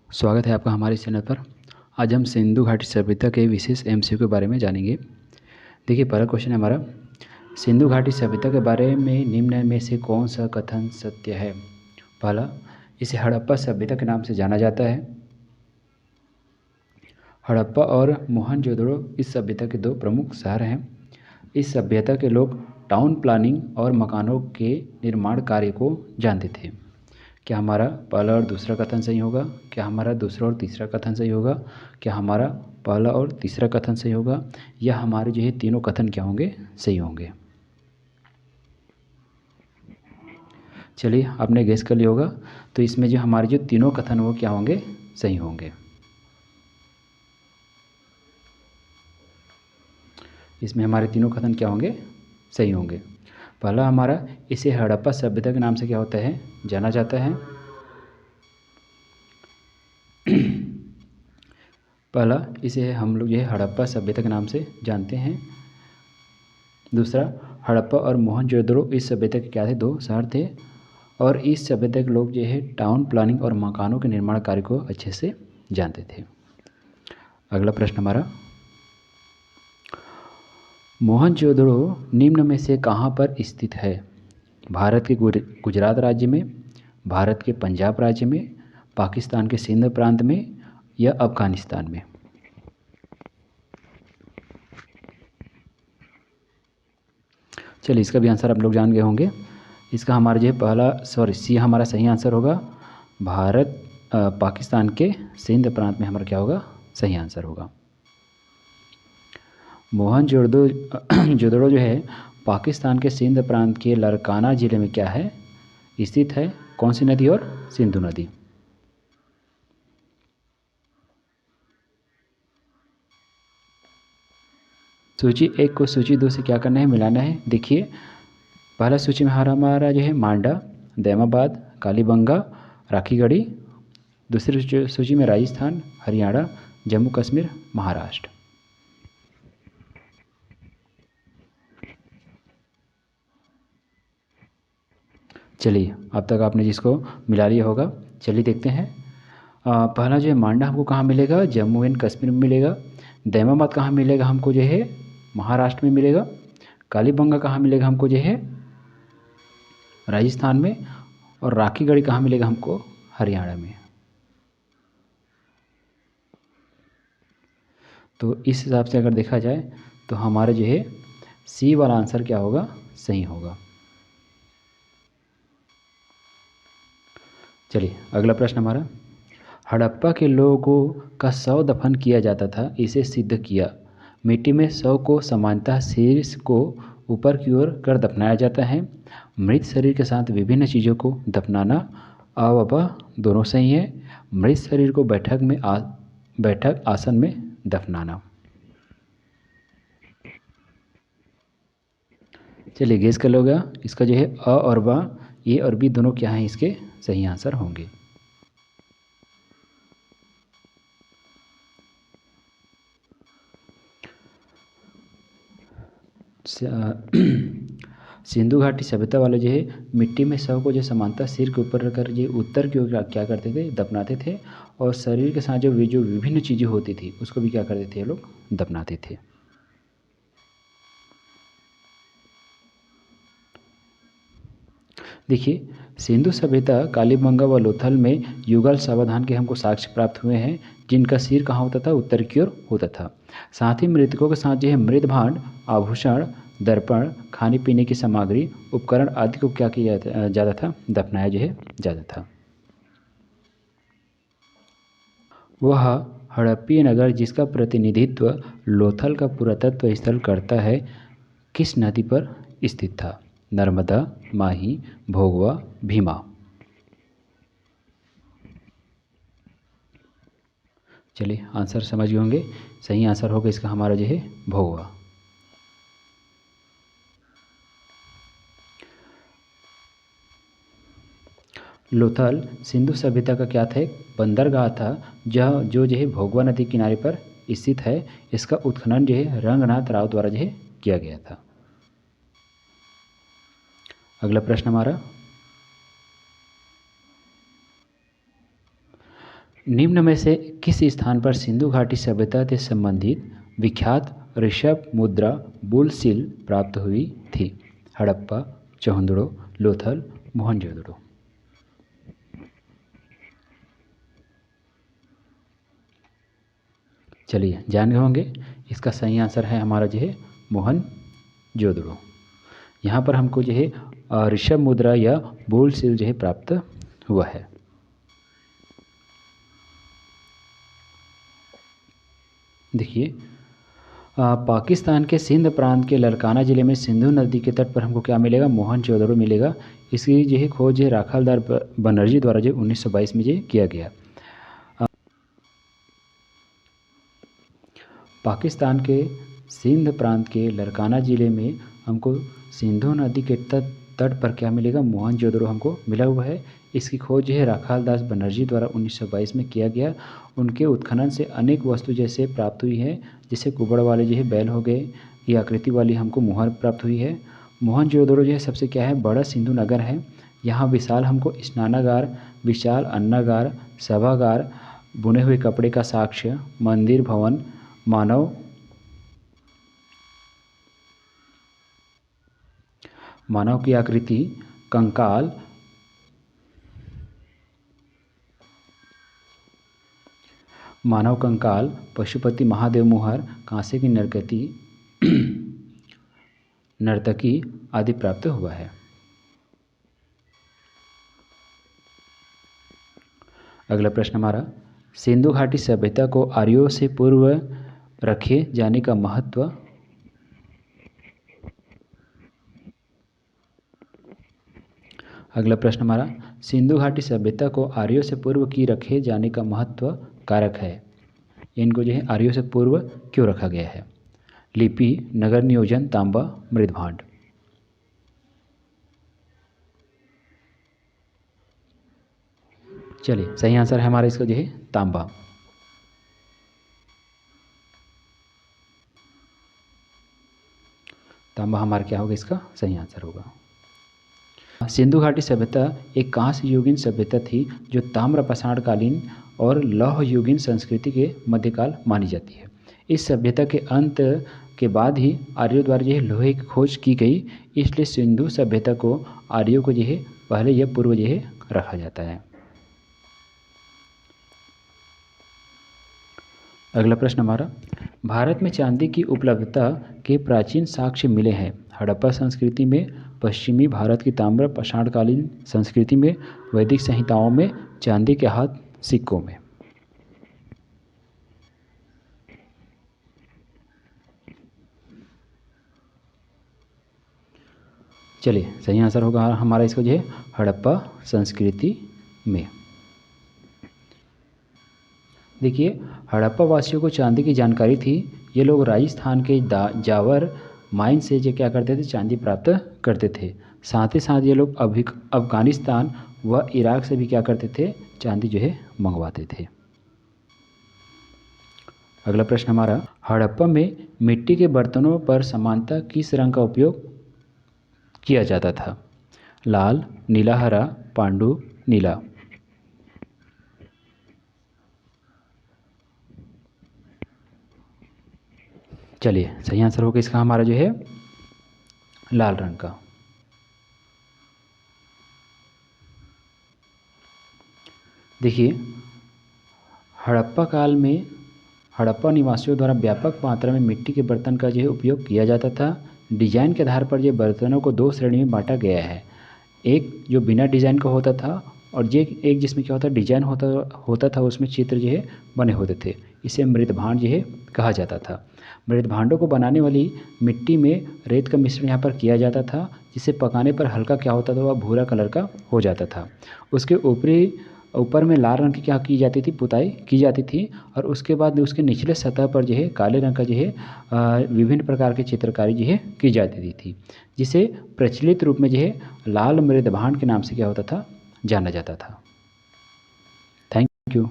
स्वागत है आपका हमारे इस चैनल पर। आज हम सिंधु घाटी सभ्यता के विशेष एमसीक्यू के बारे में जानेंगे। देखिए, पहला क्वेश्चन है हमारा, सिंधु घाटी सभ्यता के बारे में निम्न में से कौन सा कथन सत्य है। पहला, इसे हड़प्पा सभ्यता के नाम से जाना जाता है। हड़प्पा और मोहनजोदड़ो इस सभ्यता के दो प्रमुख शहर हैं। इस सभ्यता के लोग टाउन प्लानिंग और मकानों के निर्माण कार्य को जानते थे। क्या हमारा पहला और दूसरा कथन सही होगा? क्या हमारा दूसरा और तीसरा कथन सही होगा? क्या हमारा पहला और तीसरा कथन सही होगा? या हमारे जो है तीनों कथन क्या होंगे? सही होंगे। चलिए, आपने गेस कर लिया होगा। तो इसमें जो हमारे जो तीनों कथन वो क्या होंगे? सही होंगे। इसमें हमारे तीनों कथन क्या होंगे? सही होंगे। पहला हमारा, इसे हड़प्पा सभ्यता के नाम से क्या होता है? जाना जाता है। पहला, इसे हम लोग जो है हड़प्पा सभ्यता के नाम से जानते हैं। दूसरा, हड़प्पा और मोहनजोदड़ो इस सभ्यता के क्या थे? दो शहर थे। और इस सभ्यता के लोग जो है टाउन प्लानिंग और मकानों के निर्माण कार्य को अच्छे से जानते थे। अगला प्रश्न हमारा, मोहनजोदड़ो निम्न में से कहाँ पर स्थित है? भारत के गुजरात राज्य में, भारत के पंजाब राज्य में, पाकिस्तान के सिंध प्रांत में, या अफगानिस्तान में? चलिए, इसका भी आंसर आप लोग जान गए होंगे। इसका हमारा जो है पहला सी हमारा सही आंसर होगा। भारत पाकिस्तान के सिंध प्रांत में हमारा क्या होगा? सही आंसर होगा। मोहनजोदड़ो जो है पाकिस्तान के सिंध प्रांत के लरकाना ज़िले में क्या है? स्थित है। कौन सी नदी? और सिंधु नदी। सूची एक को सूची दो से क्या करना है? मिलाना है। देखिए, पहला सूची में हमारा जो है मांडा, दैमाबाद, कालीबंगा, राखीगढ़ी। दूसरी सूची में राजस्थान, हरियाणा, जम्मू कश्मीर, महाराष्ट्र। चलिए, अब तक आपने जिसको मिला लिया होगा। चलिए देखते हैं। पहला जो है मांडा हमको कहाँ मिलेगा? जम्मू एंड कश्मीर में मिलेगा। दैमाबाद कहाँ मिलेगा हमको? जो है महाराष्ट्र में मिलेगा। कालीबंगा कहाँ मिलेगा हमको? जो है राजस्थान में। और राखीगढ़ी कहाँ मिलेगा हमको? हरियाणा में। तो इस हिसाब से अगर देखा जाए तो हमारा जो है सी वाला आंसर क्या होगा? सही होगा। चलिए, अगला प्रश्न हमारा, हड़प्पा के लोगों का शव दफन किया जाता था, इसे सिद्ध किया। मिट्टी में शव को सामान्यतः शीर्ष को ऊपर की ओर कर दफनाया जाता है। मृत शरीर के साथ विभिन्न चीज़ों को दफनाना अ व ब दोनों सही है। मृत शरीर को बैठक आसन में दफनाना। चलिए, गेस कर लोगे। इसका जो है अ और ब, ए और बी दोनों क्या हैं? इसके सही आंसर होंगे। सिंधु घाटी सभ्यता वाले जो है मिट्टी में शव को जो समानता सिर के ऊपर रखकर ये उत्तर की ओर क्या करते थे? दफनाते थे। और शरीर के साथ जो विभिन्न चीज़ें होती थी उसको भी क्या करते थे? ये लोग दफनाते थे। देखिए, सिंधु सभ्यता कालीबंगा व लोथल में युगल सावधान के हमको साक्ष्य प्राप्त हुए हैं, जिनका सिर कहाँ होता था? उत्तर की ओर होता था। साथ ही मृतकों के साथ जो है मृत भांड, आभूषण, दर्पण, खाने पीने की सामग्री, उपकरण आदि को क्या किया जाता था? दफनाया जो है जाता था। वह हड़प्पीय नगर जिसका प्रतिनिधित्व लोथल का पुरातत्व स्थल करता है, किस नदी पर स्थित था? नर्मदा, माही, भोगवा, भीमा। चलिए, आंसर समझ गए होंगे। सही आंसर होगा इसका हमारा जो है भोगवा। लोथल सिंधु सभ्यता का क्या था? एक बंदरगाह था जो है भोगवा नदी किनारे पर स्थित है। इसका उत्खनन जो है रंगनाथ राव द्वारा जो है किया गया था। अगला प्रश्न हमारा, निम्न में से किस स्थान पर सिंधु घाटी सभ्यता से संबंधित विख्यात ऋषभ मुद्रा बुल सील प्राप्त हुई थी? हड़प्पा, चौहंदड़ो, लोथल, मोहनजोदड़ो। चलिए जान गए होंगे, इसका सही आंसर है हमारा जो है मोहनजोदड़ो। यहाँ पर हमको जो है ऋषभ मुद्रा या बुल सील जो है प्राप्त हुआ है। देखिए पाकिस्तान के सिंध प्रांत के लड़काना ज़िले में सिंधु नदी के तट पर हमको क्या मिलेगा? मोहनजोदड़ो मिलेगा। इसकी जो है खोज है राखालदार बनर्जी द्वारा जो 1922 में जो किया गया। पाकिस्तान के सिंध प्रांत के लड़काना ज़िले में हमको सिंधु नदी के तट पर क्या मिलेगा? मोहनजोदड़ो हमको मिला हुआ है। इसकी खोज जो है राखालदास बनर्जी द्वारा 1922 में किया गया। उनके उत्खनन से अनेक वस्तु जैसे प्राप्त हुई है, जैसे कुबड़ वाले जो है बैल हो गए, ये आकृति वाली हमको मुहर प्राप्त हुई है। मोहनजोदड़ो जो है सबसे क्या है? बड़ा सिंधु नगर है। यहाँ विशाल हमको स्नानागार, विशाल अन्नागार, सभागार, बुने हुए कपड़े का साक्ष्य, मंदिर भवन, मानव की आकृति, कंकाल, मानव कंकाल, पशुपति महादेव मुहर, कांसे की नर्तकी आदि प्राप्त हुआ है। अगला प्रश्न हमारा, सिंधु घाटी सभ्यता को आर्यों से पूर्व रखे जाने का महत्व। अगला प्रश्न हमारा, सिंधु घाटी सभ्यता को आर्यों से पूर्व की रखे जाने का महत्व कारक है। इनको जो है आर्यों से पूर्व क्यों रखा गया है? लिपि, नगर नियोजन, तांबा, मृदभांड। चलिए सही आंसर है हमारा इसका जो है तांबा। तांबा हमारा क्या होगा? इसका सही आंसर होगा। सिंधु घाटी सभ्यता एक कांस्य युगीन सभ्यता थी जो ताम्र पाषाणकालीन और लौह युगीन संस्कृति के मध्यकाल मानी जाती है। इस सभ्यता के अंत के बाद ही आर्यों द्वारा जो है लोहे की खोज की गई, इसलिए सिंधु सभ्यता को आर्यों को जो है पहले या पूर्व जो है रखा जाता है। अगला प्रश्न हमारा, भारत में चांदी की उपलब्धता के प्राचीन साक्ष्य मिले हैं। हड़प्पा संस्कृति में, पश्चिमी भारत की ताम्र पाषाणकालीन संस्कृति में, वैदिक संहिताओं में, चांदी के हाथ सिक्कों में। चलिए सही आंसर होगा हमारा इसको जो है हड़प्पा संस्कृति में। देखिए हड़प्पा वासियों को चांदी की जानकारी थी। ये लोग राजस्थान के जावर माइन से जो क्या करते थे? चांदी प्राप्त करते थे। साथ ही साथ ये लोग अफगानिस्तान व इराक से भी क्या करते थे? चांदी जो है मंगवाते थे। अगला प्रश्न हमारा, हड़प्पा में मिट्टी के बर्तनों पर सामान्यतः किस रंग का उपयोग किया जाता था? लाल, नीला, हरा, पांडु, नीला। चलिए सही आंसर होगा इसका हमारा जो है लाल रंग का। देखिए हड़प्पा काल में हड़प्पा निवासियों द्वारा व्यापक मात्रा में मिट्टी के बर्तन का जो है उपयोग किया जाता था। डिजाइन के आधार पर ये बर्तनों को दो श्रेणी में बांटा गया है। एक जो बिना डिजाइन का होता था और ये एक जिसमें क्या होता डिजाइन होता था, उसमें चित्र जो है बने होते थे। इसे मृदभांड जो है कहा जाता था। मृदभांडों को बनाने वाली मिट्टी में रेत का मिश्रण यहाँ पर किया जाता था, जिसे पकाने पर हल्का क्या होता था? वह भूरा कलर का हो जाता था। उसके ऊपर में लाल रंग की क्या की जाती थी? पुताई की जाती थी। और उसके बाद उसके निचले सतह पर जो है काले रंग का जो है विभिन्न प्रकार की चित्रकारी जो है की जाती थी, जिसे प्रचलित रूप में जो है लाल मृदभांड के नाम से क्या होता था? जाना जाता था। Thank you.